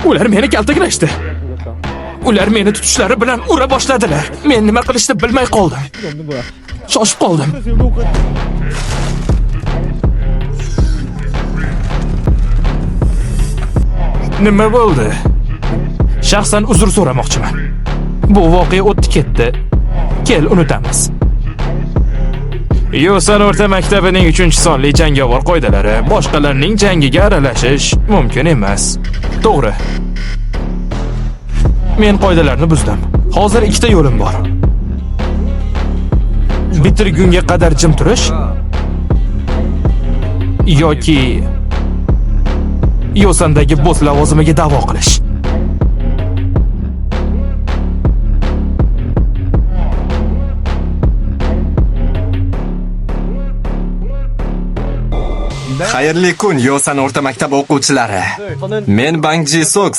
Ular meni kaltaklashdi. Ular meni tutishlari bilan ura boshladilar. Men nima qilishni bilmay qoldim. Shoshib qoldim. Nima bo'ldi? Shaxsan uzr so'ramoqchiman. Bu voqea o'tdi ketdi. Kel, unutamiz. Yosan o'rta maktabining 3-sonli jangovar qoidalari boshqalarning jangiga aralashish mumkin emas. To'g'ri. Men qoidalarni buzdim. Hozir ikkita yo'lim bor. Bitirgunga qadar jim turish yoki Yosandagi boss lavozimiga da'vo qilish. Xayrli kun Yosan o'rta maktab o'quvchilari. Men Bang Ji Sok.